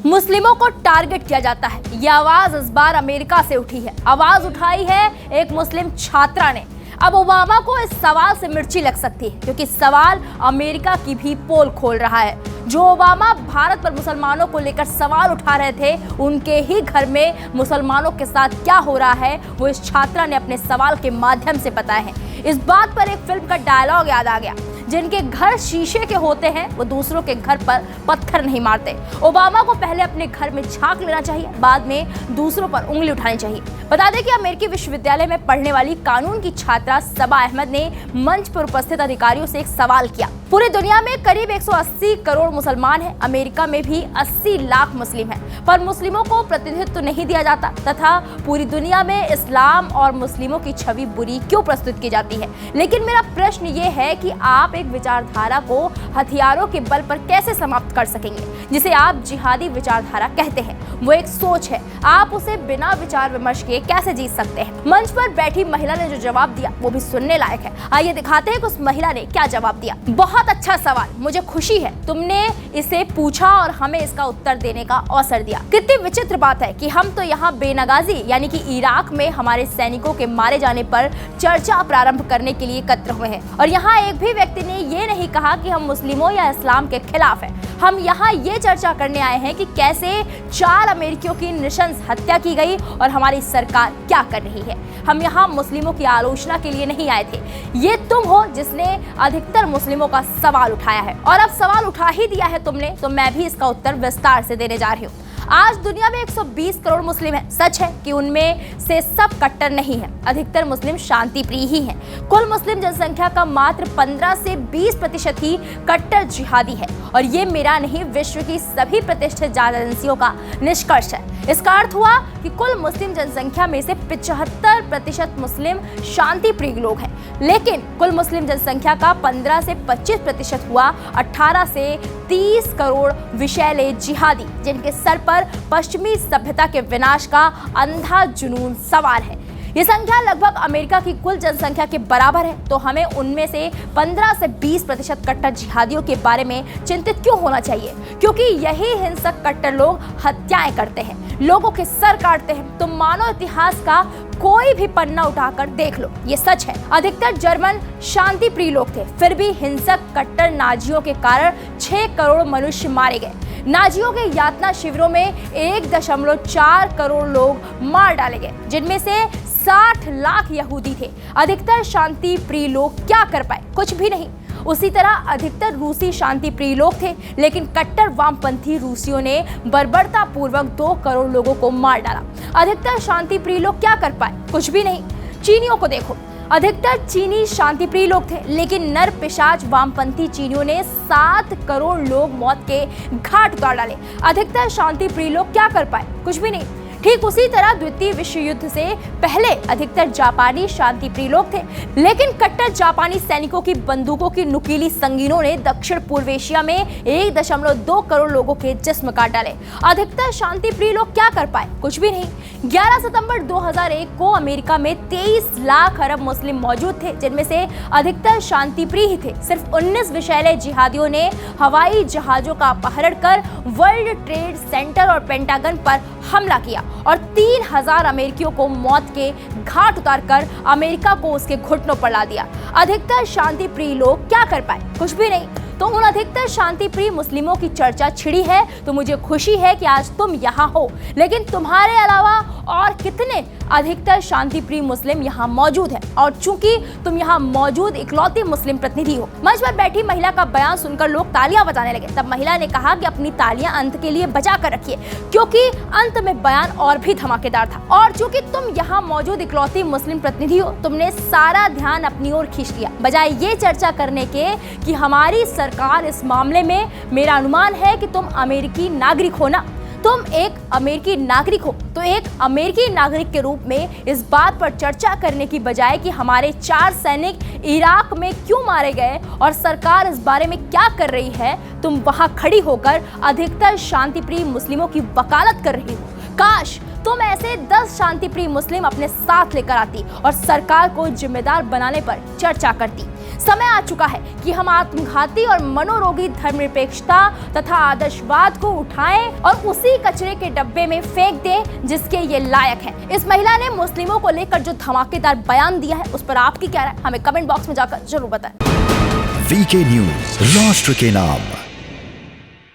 मुस्लिमों को टारगेट किया जाता है। यह आवाज इस बार अमेरिका से उठी है। आवाज उठाई है एक मुस्लिम छात्रा ने। अब ओबामा को इस सवाल से मिर्ची लग सकती है, क्योंकि सवाल अमेरिका की भी पोल खोल रहा है। जो ओबामा भारत पर मुसलमानों को लेकर सवाल उठा रहे थे, उनके ही घर में मुसलमानों के साथ क्या हो रहा है वो इस छात्रा ने अपने सवाल के माध्यम से बताया है। इस बात पर एक फिल्म का डायलॉग याद आ गया, जिनके घर शीशे के होते हैं वो दूसरों के घर पर पत्थर नहीं मारते। ओबामा को पहले अपने घर में झांक लेना चाहिए, बाद में दूसरों पर उंगली उठानी चाहिए। बता दें कि अमेरिकी विश्वविद्यालय में पढ़ने वाली कानून की छात्रा सबा अहमद ने मंच पर उपस्थित अधिकारियों से एक सवाल किया। पूरी दुनिया में करीब 180 करोड़ मुसलमान हैं। अमेरिका में भी 80 लाख मुस्लिम हैं, पर मुस्लिमों को प्रतिनिधित्व नहीं दिया जाता तथा पूरी दुनिया में इस्लाम और मुस्लिमों की छवि बुरी क्यों प्रस्तुत की जाती है। लेकिन मेरा प्रश्न ये है कि आप एक विचारधारा को हथियारों के बल पर कैसे समाप्त कर सकेंगे, जिसे आप जिहादी विचारधारा कहते हैं। वो एक सोच है, आप उसे बिना विचार विमर्श के कैसे जीत सकते हैं। मंच पर बैठी महिला ने जो जवाब दिया वो भी सुनने लायक है। आइए दिखाते हैं कि उस महिला ने क्या जवाब दिया। बहुत अच्छा सवाल, मुझे खुशी है तुमने इसे पूछा और हमें इसका उत्तर देने का अवसर दिया। कितनी विचित्र बात है कि हम तो यहाँ बेनगाजी यानी कि इराक में हमारे सैनिकों के मारे जाने पर चर्चा प्रारंभ करने के लिए एकत्र हुए हैं, और यहाँ एक भी व्यक्ति ने ये नहीं कहा कि हम मुस्लिमों या इस्लाम के खिलाफ हैं। हम यहाँ ये चर्चा करने आए हैं कि कैसे 4 अमेरिकियों की नृशंस हत्या की गई और हमारी सरकार क्या कर रही है। हम यहाँ मुस्लिमों की आलोचना के लिए नहीं आए थे। ये तुम हो जिसने अधिकतर मुस्लिमों का सवाल उठाया है, और अब सवाल उठा ही दिया है तुमने, तो मैं भी इसका उत्तर विस्तार से देने जा रही हूँ। आज दुनिया में 120 करोड़ मुस्लिम हैं। सच है कि उनमें से सब कट्टर नहीं हैं। अधिकतर मुस्लिम शांति प्रिय ही हैं। कुल मुस्लिम जनसंख्या का मात्र 15 से 20% ही कट्टर जिहादी है, और ये मेरा नहीं, विश्व की सभी प्रतिष्ठित जांच एजेंसियों का निष्कर्ष है। इसका अर्थ हुआ कि कुल मुस्लिम जनसंख्या में से 75% मुस्लिम शांति प्रिय लोग हैं, लेकिन कुल मुस्लिम जनसंख्या का 15 से 25% हुआ 18 से 30 करोड़ विषैले जिहादी, जिनके सर पर पश्चिमी सभ्यता के विनाश का अंधा जुनून सवार है। ये संख्या लगभग अमेरिका की कुल जनसंख्या के बराबर है, तो हमें उनमें से 15 से 20% कट्टर जिहादियों के बारे में चिंतित क्यों होना चाहिए? क्योंकि यही हिंसक कट्टर लोग हत्याएं करते हैं, लोगों के सर काटते हैं। तुम मानव इतिहास का कोई भी पन्ना उठाकर देख लो, ये सच है। अधिकतर जर्मन शांति प्रिय लोग थे, फिर भी हिंसक कट्टर नाजियों के कारण 6 करोड़ मनुष्य मारे गए। नाजियों के यातना शिविरों में 1.4 करोड़ लोग मार डाले गए, जिनमें से 60 लाख यहूदी थे। अधिकतर शांति प्रिय लोग क्या कर पाए? कुछ भी नहीं। उसी तरह अधिकतर रूसी शांति प्रिय लोग थे, लेकिन कट्टर वामपंथी रूसियों ने बर्बरता पूर्वक 2 करोड़ लोगों को मार डाला। अधिकतर शांति प्रिय लोग क्या कर पाए? कुछ भी नहीं। चीनियों को देखो, अधिकतर चीनी शांति प्रिय लोग थे, लेकिन नर पिशाच वामपंथी चीनियों ने 7 करोड़ लोग मौत के घाट उतार डाले। अधिकतर शांति प्रिय लोग क्या कर पाए? कुछ भी नहीं। ठीक उसी तरह द्वितीय विश्व युद्ध से पहले अधिकतर जापानी शांति प्रिय लोग थे, लेकिन कट्टर जापानी सैनिकों की बंदूकों की नुकीली संगीनों ने दक्षिण पूर्व एशिया में 1.2 करोड़ लोगों के जिस्म काट डाले। अधिकतर शांति प्रिय लोग क्या कर पाए? कुछ भी नहीं। 11 सितंबर 2001 को अमेरिका में 23 लाख अरब मुस्लिम मौजूद थे, जिनमें से अधिकतर शांति प्रिय ही थे। सिर्फ 19 विषैले जिहादियों ने हवाई जहाजों का अपहरण कर वर्ल्ड ट्रेड सेंटर और पेंटागन पर हमला किया और 3000 अमेरिकियों को मौत के घाट उतारकर अमेरिका को उसके घुटनों पर ला दिया। अधिकतर शांति प्रिय लोग क्या कर पाए? कुछ भी नहीं। तो उन अधिकतर शांति प्रिय मुस्लिमों की चर्चा छिड़ी है, तो मुझे खुशी है कि आज तुम यहाँ हो, लेकिन तुम्हारे अलावा और कितने अधिकतर शांति प्रिय मुस्लिम यहाँ मौजूद हैं, और चूंकि तुम यहाँ मौजूद इकलौती मुस्लिम प्रतिनिधि हो। मंच पर बैठी महिला का बयान सुनकर लोग तालियां बजाने लगे। तब महिला ने कहा कि अपनी तालियां अंत के लिए बचा कर रखिए, क्योंकि अंत में बयान और भी धमाकेदार था। और चूंकि तुम यहाँ मौजूद इकलौती मुस्लिम प्रतिनिधि हो, तुमने सारा ध्यान अपनी ओर खींच लिया, बजाय ये चर्चा करने के कि हमारी सरकार इस मामले में, मेरा अनुमान है कि तुम अमेरिकी नागरिक हो ना। तुम एक अमेरिकी नागरिक हो, तो एक अमेरिकी नागरिक के रूप में इस बात पर चर्चा करने की बजाय कि हमारे 4 सैनिक इराक में क्यों मारे गए और सरकार इस बारे में क्या कर रही है, तुम वहां खड़ी होकर अधिकतर शांतिप्रिय मुस्लिमों की वकालत कर रही हो। काश तुम ऐसे 10 शांतिप्रिय मुस्लिम अपने साथ लेकर आती और सरकार को जिम्मेदार बनाने पर चर्चा करती। समय आ चुका है कि हम आत्मघाती और मनोरोगी धर्मनिरपेक्षता तथा आदर्शवाद को उठाएं और उसी कचरे के डब्बे में फेंक दें जिसके ये लायक है। इस महिला ने मुस्लिमों को लेकर जो धमाकेदार बयान दिया है उस पर आपकी क्या राय, हमें कमेंट बॉक्स में जाकर जरूर बताएं। वीके न्यूज, राष्ट्र के नाम।